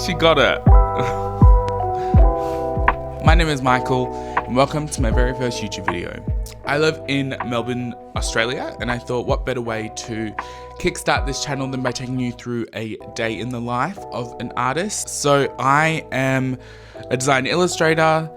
She got it. My name is Michael and welcome to my very first YouTube video. I live in Melbourne, Australia, and I thought what better way to kickstart this channel than by taking you through a day in the life of an artist. So I am a design illustrator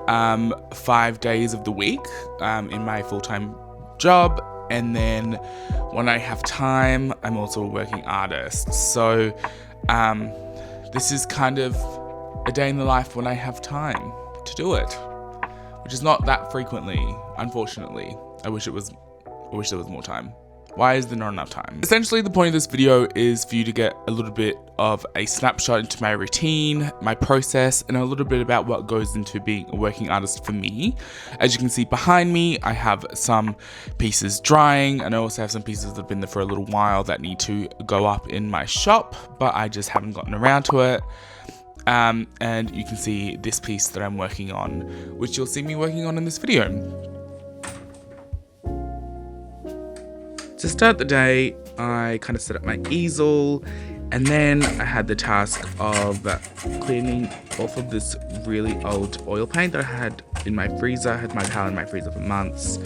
5 days of the week in my full-time job, and then when I have time I'm also a working artist. So this is kind of a day in the life when I have time to do it, which is not that frequently, unfortunately. I wish there was more time. Why is there not enough time? Essentially, the point of this video is for you to get a little bit of a snapshot into my routine, my process, and a little bit about what goes into being a working artist for me. As you can see behind me, I have some pieces drying, and I also have some pieces that have been there for a little while that need to go up in my shop, but I just haven't gotten around to it. And you can see this piece that I'm working on, which you'll see me working on in this video. To start the day, I kind of set up my easel, and then I had the task of cleaning off of this really old oil paint that I had in my freezer. I had my palette in my freezer for months.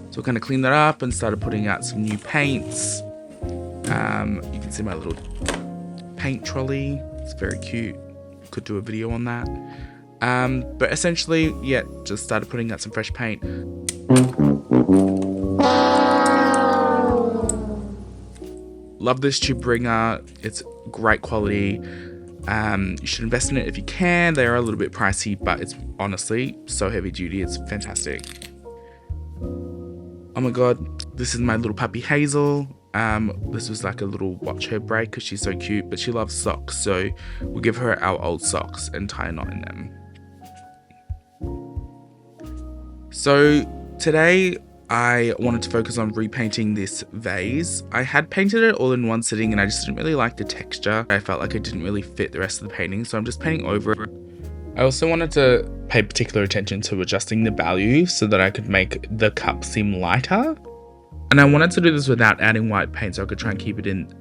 So I kind of cleaned that up and started putting out some new paints. You can see my little paint trolley. It's very cute. Could do a video on that. But essentially, yeah, just started putting out some fresh paint. Love this tube ringer. It's great quality. You should invest in it if you can. They are a little bit pricey, but it's honestly so heavy duty. It's fantastic. Oh my god, this is my little puppy Hazel. This was like a little watch her break because she's so cute, but she loves socks, so we'll give her our old socks and tie a knot in them. So today I wanted to focus on repainting this vase. I had painted it all in one sitting and I just didn't really like the texture. I felt like it didn't really fit the rest of the painting, so I'm just painting over it. I also wanted to pay particular attention to adjusting the value so that I could make the cup seem lighter. And I wanted to do this without adding white paint, so I could try and keep it in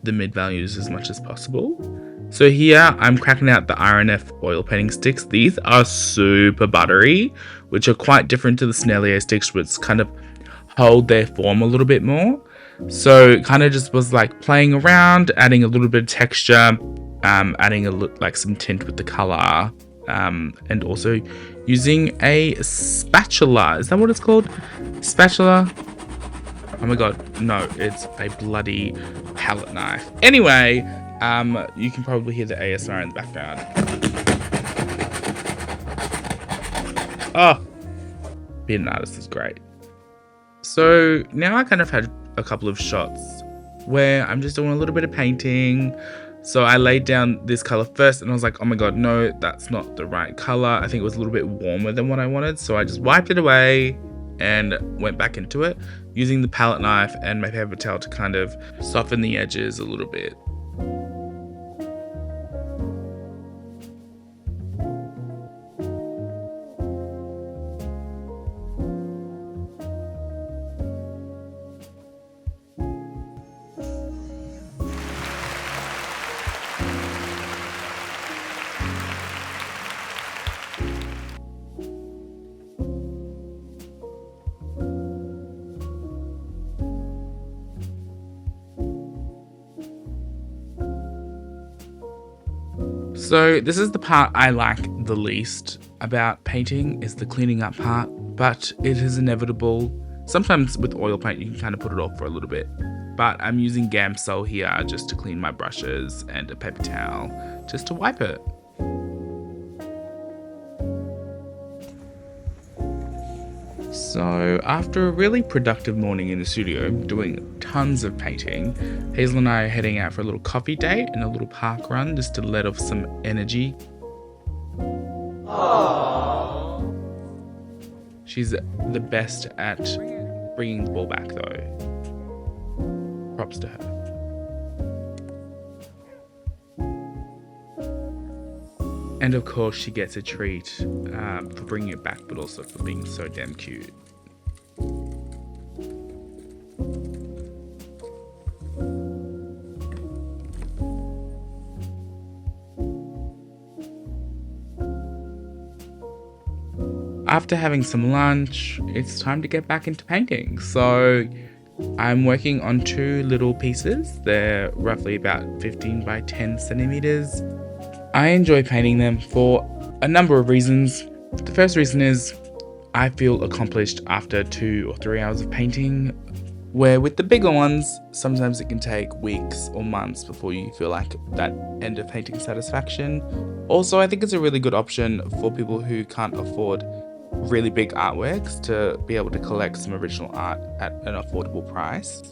the mid values as much as possible. So here I'm cracking out the RNF oil painting sticks. These are super buttery, which are quite different to the Snellier sticks, which kind of hold their form a little bit more. So kind of just was like playing around, adding a little bit of texture, adding like some tint with the color, and also using a spatula. Is that what it's called? Spatula? Oh my god, no, it's a bloody palette knife. Anyway, you can probably hear the ASMR in the background. Oh, being an artist is great. So now I kind of had a couple of shots where I'm just doing a little bit of painting. So I laid down this color first and I was like, oh my god, no, that's not the right color. I think it was a little bit warmer than what I wanted. So I just wiped it away and went back into it using the palette knife and my paper towel to kind of soften the edges a little bit. So this is the part I like the least about painting, is the cleaning up part, but it is inevitable. Sometimes with oil paint you can kind of put it off for a little bit, but I'm using Gamsol here just to clean my brushes and a paper towel just to wipe it. So after a really productive morning in the studio doing tons of painting, Hazel and I are heading out for a little coffee date and a little park run just to let off some energy. Aww. She's the best at bringing the ball back though. Props to her. And of course she gets a treat for bringing it back, but also for being so damn cute. after having some lunch, it's time to get back into painting. So I'm working on 2 little pieces. They're roughly about 15 by 10 centimeters. I enjoy painting them for a number of reasons. The first reason is I feel accomplished after 2 or 3 hours of painting, where with the bigger ones, sometimes it can take weeks or months before you feel like that end of painting satisfaction. Also, I think it's a really good option for people who can't afford really big artworks to be able to collect some original art at an affordable price.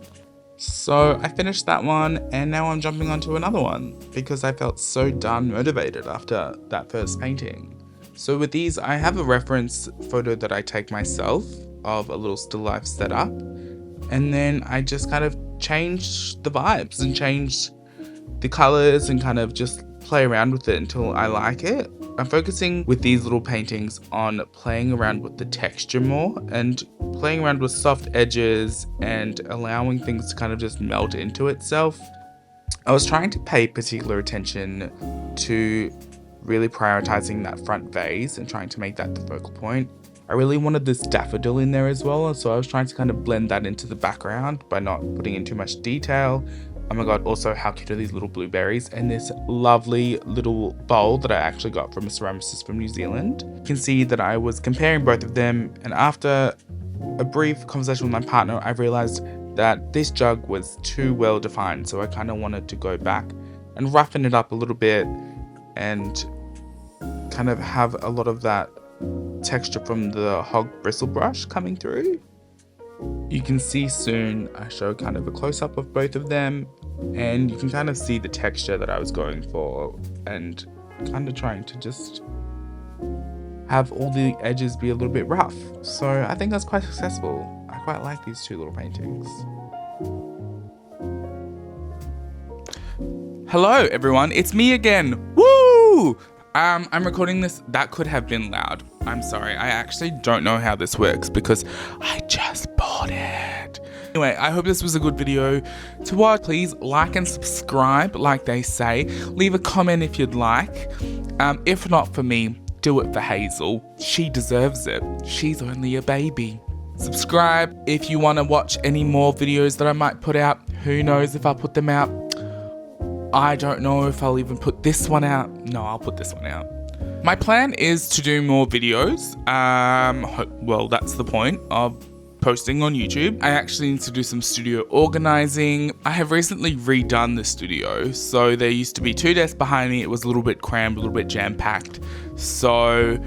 So I finished that one, and now I'm jumping onto another one because I felt so darn motivated after that first painting. So with these, I have a reference photo that I take myself of a little still life setup, and then I just kind of changed the vibes and changed the colors and kind of just play around with it until I like it. I'm focusing with these little paintings on playing around with the texture more and playing around with soft edges and allowing things to kind of just melt into itself. I was trying to pay particular attention to really prioritizing that front vase and trying to make that the focal point. I really wanted this daffodil in there as well, so I was trying to kind of blend that into the background by not putting in too much detail. Oh my god, also how cute are these little blueberries and this lovely little bowl that I actually got from a ceramicist from New Zealand. You can see that I was comparing both of them, and after a brief conversation with my partner, I realized that this jug was too well defined, so I kind of wanted to go back and roughen it up a little bit and kind of have a lot of that texture from the hog bristle brush coming through. You can see soon I show kind of a close-up of both of them, and you can kind of see the texture that I was going for and kind of trying to just have all the edges be a little bit rough. So I think that's quite successful. I quite like these 2 little paintings. Hello everyone, it's me again. Woo! I'm recording this. That could have been loud. I'm sorry. I actually don't know how this works because I just bought it. Anyway, I hope this was a good video to watch. Please like and subscribe, like they say. Leave a comment if you'd like. If not for me, do it for Hazel. She deserves it. She's only a baby. Subscribe if you want to watch any more videos that I might put out. Who knows if I'll put them out. I don't know if I'll even put this one out. No, I'll put this one out. My plan is to do more videos. Well, that's the point of posting on YouTube. I actually need to do some studio organizing. I have recently redone the studio. So there used to be 2 desks behind me. It was a little bit crammed, a little bit jam-packed. So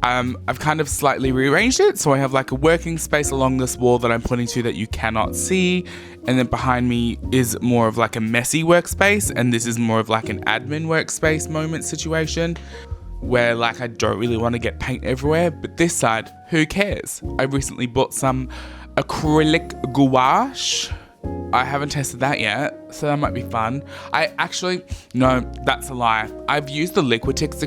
I've kind of slightly rearranged it. So I have like a working space along this wall that I'm pointing to that you cannot see. And then behind me is more of like a messy workspace. And this is more of like an admin workspace moment situation where like I don't really want to get paint everywhere. But this side, who cares? I recently bought some acrylic gouache. I haven't tested that yet, so that might be fun. No, that's a lie. I've used the Liquitex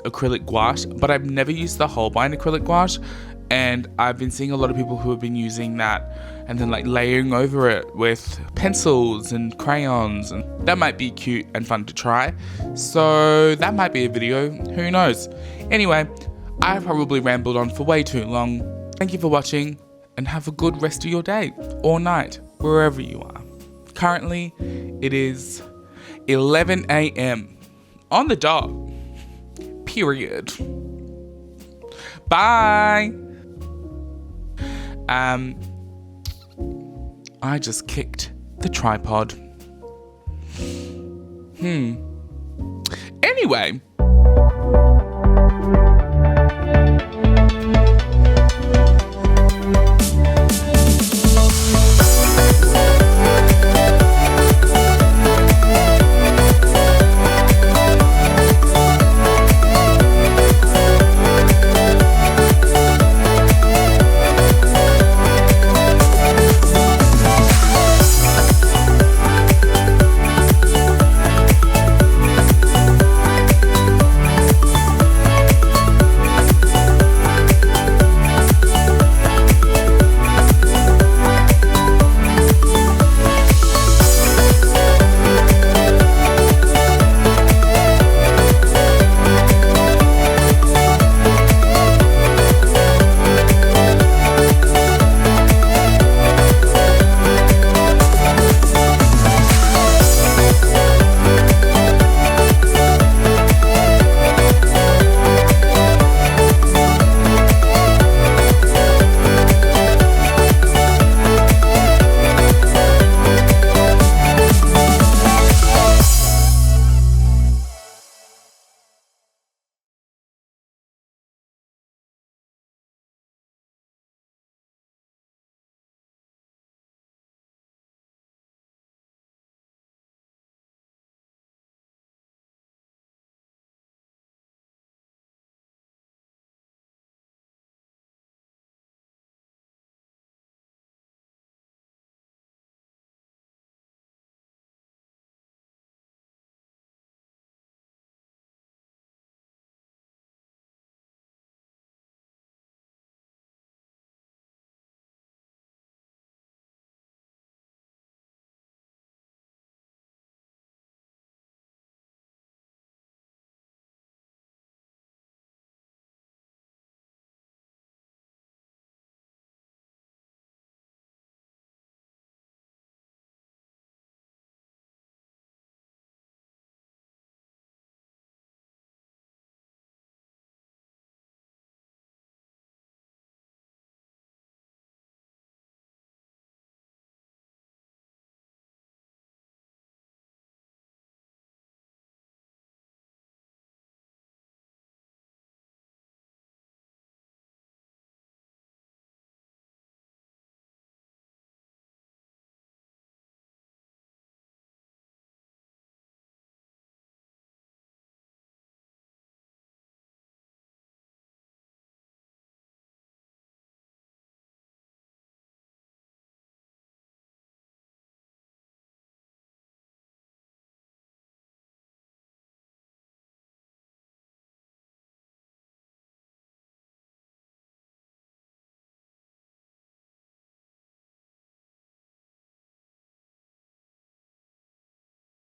acrylic gouache, but I've never used the Holbein acrylic gouache. And I've been seeing a lot of people who have been using that and then like layering over it with pencils and crayons, and that might be cute and fun to try. So that might be a video, who knows? Anyway, I probably rambled on for way too long. Thank you for watching and have a good rest of your day or night, wherever you are. Currently, it is 11 a.m. on the dot. Period. Bye. I just kicked the tripod. Anyway,